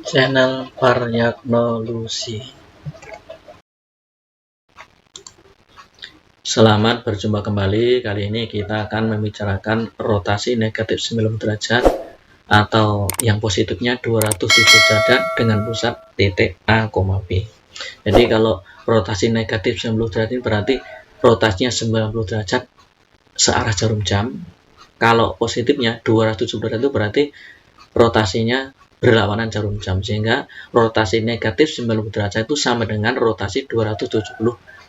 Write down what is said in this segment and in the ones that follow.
Channel Varyagnology. Selamat berjumpa kembali. Kali ini kita akan membicarakan rotasi negatif 90 derajat atau yang positifnya 207 derajat dengan pusat titik A, B. Jadi kalau rotasi negatif 90 derajat ini berarti rotasinya 90 derajat searah jarum jam. Kalau positifnya 270 derajat itu berarti rotasinya berlawanan jarum jam, sehingga rotasi negatif 90 derajat itu sama dengan rotasi 270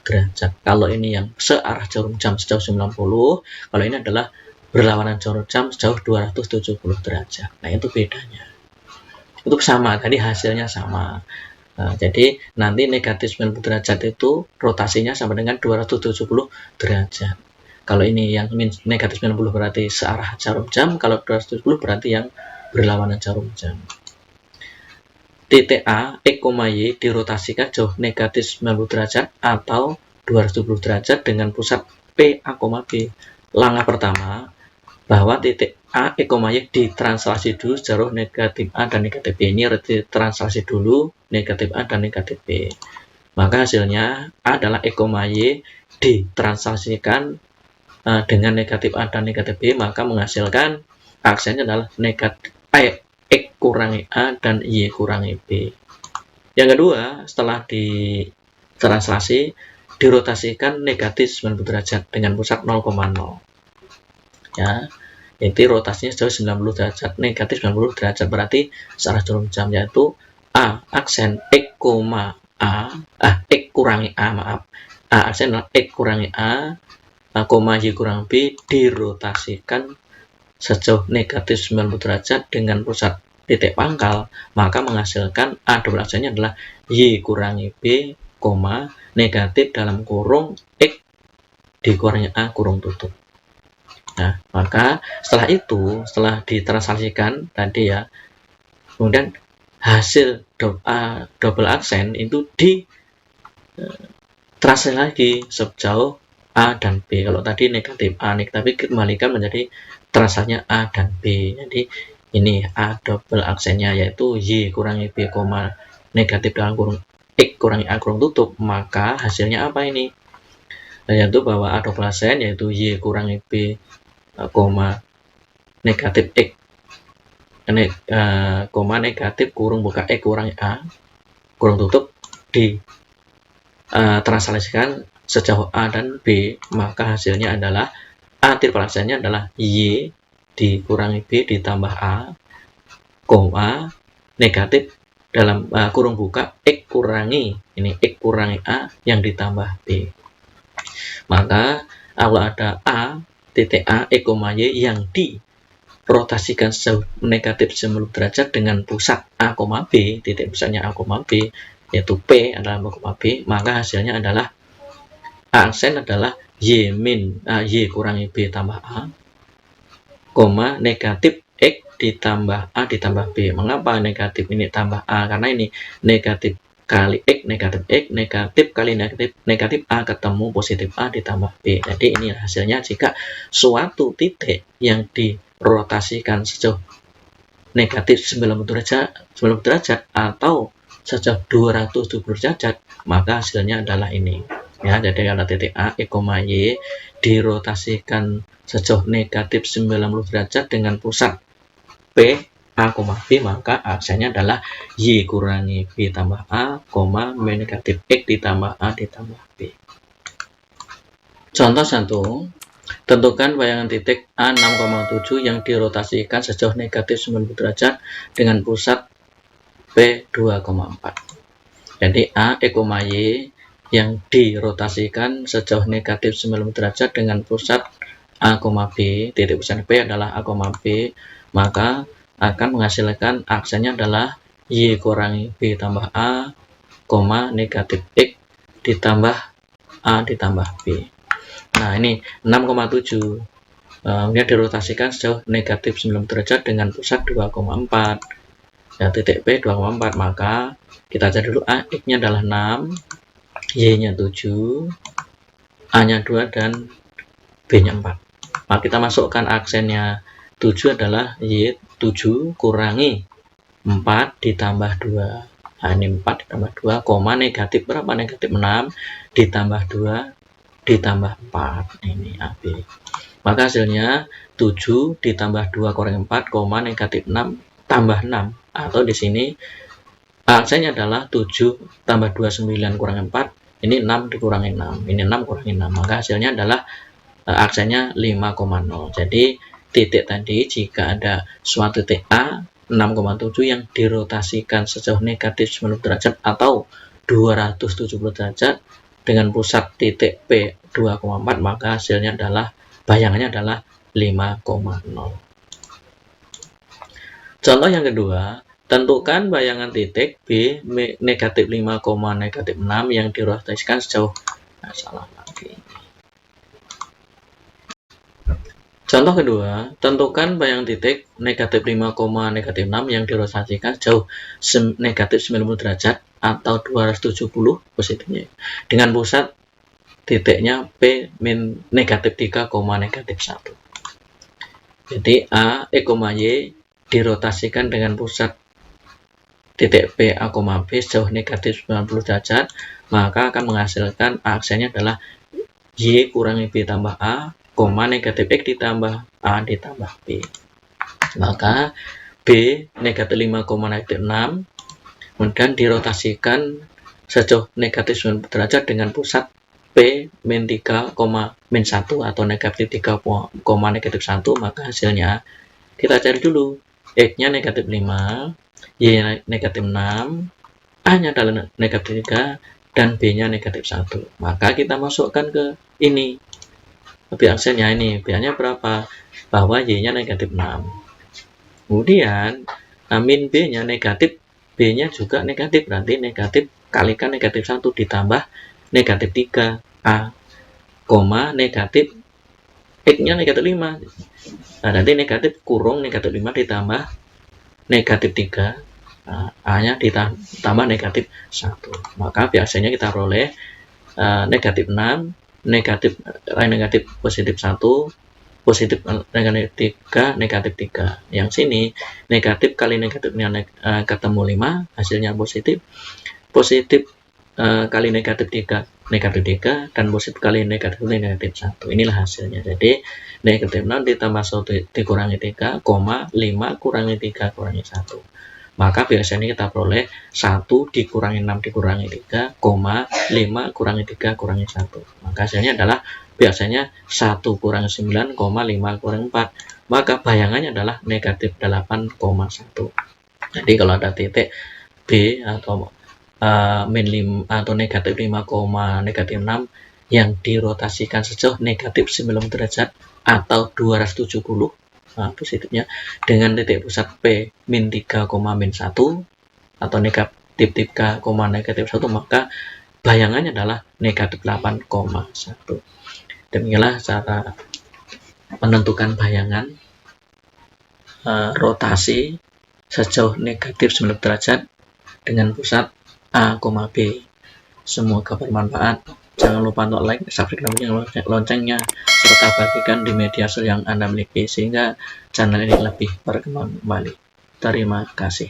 derajat. Kalau ini yang searah jarum jam sejauh 90, kalau ini adalah berlawanan jarum jam sejauh 270 derajat. Nah, itu bedanya. Itu sama, tadi hasilnya sama. Nah, jadi nanti negatif 90 derajat itu rotasinya sama dengan 270 derajat. Kalau ini yang negatif 90 berarti searah jarum jam, kalau 270 berarti yang berlawanan jarum jam. Titik A, X, Y dirotasikan jauh negatif 90 derajat atau 270 derajat dengan pusat P, A, B. Langkah pertama, bahwa titik A, X, Y ditranslasi dulu sejauh negatif A dan negatif B. Ini ditranslasi dulu negatif A dan negatif B. Maka hasilnya A adalah X, Y ditranslasikan dengan negatif A dan negatif B, maka menghasilkan aksennya adalah negatif X kurangi A dan Y kurangi B. Yang kedua, setelah ditranslasi, dirotasikan negatif 90 derajat dengan pusat 0,0. Ya, itu rotasinya sejauh 90 derajat, negatif 90 derajat berarti searah jarum jam, yaitu A aksen X, X kurangi A, maaf. A aksen adalah X kurangi A, Y kurangi B dirotasikan sejauh negatif 90 derajat dengan pusat titik pangkal, maka menghasilkan A double aksennya adalah Y kurangi B, negatif dalam kurung X dikurangi A kurung tutup. Nah, maka setelah itu, setelah ditranslasikan tadi ya, kemudian hasil A double aksen itu ditranslasi lagi sejauh A dan B. Kalau tadi negatif A, negatif B kembalikan menjadi translasinya A dan B. Jadi ini A double aksennya yaitu Y kurangi B, negatif dalam kurung X kurangi A kurung tutup. Maka hasilnya apa ini? Yaitu bahwa A double aksen yaitu Y kurangi B, negatif X, negatif kurung buka X kurangi A kurung tutup ditranslasikan sejauh A dan B, maka hasilnya adalah A triple aksennya adalah Y dikurangi B ditambah A, negatif dalam kurung buka X kurangi A yang ditambah B. Maka kalau ada A, titik A, X, Y yang dirotasikan sejauh negatif 90 derajat dengan pusat A, B, titik pusatnya A, B, yaitu P adalah B, maka hasilnya adalah aksen adalah Y kurangi B tambah A, negatif X ditambah A ditambah B. Mengapa negatif ini tambah A? Karena ini negatif kali X, negatif kali negatif A ketemu positif A ditambah B. Jadi ini hasilnya jika suatu titik yang dirotasikan sejauh negatif 90 derajat atau sejauh 270 derajat, maka hasilnya adalah ini. Ya, jadi kalau titik A, X, Y dirotasikan sejauh negatif 90 derajat dengan pusat P, A, B, maka aksennya adalah Y kurangi B tambah A, negatif X ditambah A ditambah B. Contoh 1. Tentukan bayangan titik A 6,7 yang dirotasikan sejauh negatif 90 derajat dengan pusat P 2,4. Jadi A, X, Y yang dirotasikan sejauh negatif 90 derajat dengan pusat A, B, titik pusat P adalah A, B, maka akan menghasilkan aksennya adalah Y kurangi B tambah A, negatif X ditambah A ditambah B. Nah, ini 6,7. Kemudian dirotasikan sejauh negatif 90 derajat dengan pusat 2,4. Ya, titik P 2,4, maka kita cari dulu A, X-nya adalah 6, Y-nya 7, A-nya 2, dan B-nya 4. Maka kita masukkan aksennya 7 adalah Y 7 kurangi 4 ditambah 2. Nah, ini 4 ditambah 2, koma negatif berapa? Negatif 6 ditambah 2 ditambah 4. Ini AB. Maka hasilnya 7 ditambah 2 kurang 4, koma negatif 6 tambah 6. Atau di sini aksennya adalah 7 tambah 2, 9 kurang 4. Ini 6 dikurangi 6. Ini 6 kurangi 6. Maka hasilnya adalah aksennya 5,0. Jadi titik tadi jika ada suatu titik A 6,7 yang dirotasikan sejauh negatif 90 derajat atau 270 derajat dengan pusat titik P 2,4, maka hasilnya adalah bayangannya adalah 5,0. Contoh yang kedua, tentukan bayangan titik B negatif 5, negatif 6 yang dirotasikan sejauh Contoh kedua, tentukan bayangan titik negatif 5, negatif 6 yang dirotasikan sejauh negatif 90 derajat atau 270 positifnya dengan pusat titiknya P min negatif 3, negatif 1. Jadi A, E, Y dirotasikan dengan pusat titik P, A, B sejauh negatif 90 derajat, maka akan menghasilkan aksennya adalah Y kurangi B tambah A, negatif X ditambah A ditambah B. Maka B negatif 5, negatif 6 kemudian dirotasikan sejauh negatif 90 derajat dengan pusat P min 3, min 1 atau negatif 3, negatif 1, maka hasilnya kita cari dulu. X-nya negatif 5, Y-nya negatif 6, A-nya adalah negatif 3, dan B-nya negatif 1. Maka kita masukkan ke ini. Lebih aksennya ini, B-nya berapa? Bahwa Y-nya negatif 6. Kemudian, min B-nya negatif, B-nya juga negatif, berarti negatif kalikan negatif 1 ditambah negatif 3, A, negatif X-nya negatif 5. Nah, nanti negatif kurung negatif 5 ditambah negatif 3, nah, A-nya ditambah negatif 1. Maka biasanya kita peroleh negatif 6, negatif positif 1, positif negatif 3, negatif 3. Yang sini negatif kali negatifnya ketemu 5, hasilnya positif. Positif kali negatif 3, negatif 3, dan positif kali negatif 1. Inilah hasilnya. Jadi negatif 6 ditambah 1 dikurangi 3, 5 kurangi 3 kurangi 1. Maka biasanya kita peroleh 1 dikurangi 6 dikurangi 3, 5 kurangi 3 kurangi 1. Maka hasilnya adalah biasanya 1 kurangi 9, 5 kurangi 4. Maka bayangannya adalah negatif 8,1. Jadi kalau ada titik B atau min 5 atau negatif 5, negatif 6 yang dirotasikan sejauh negatif 90 derajat atau 270 positifnya dengan titik pusat P min 3, min 1 atau negatif 3, negatif 1, maka bayangannya adalah negatif 8,1. Demikianlah cara menentukan bayangan rotasi sejauh negatif 90 derajat dengan pusat A, B. Semoga bermanfaat. Jangan lupa untuk like, subscribe, dan loncengnya, serta bagikan di media sosial yang Anda miliki sehingga channel ini lebih berkembang kembali. Terima kasih.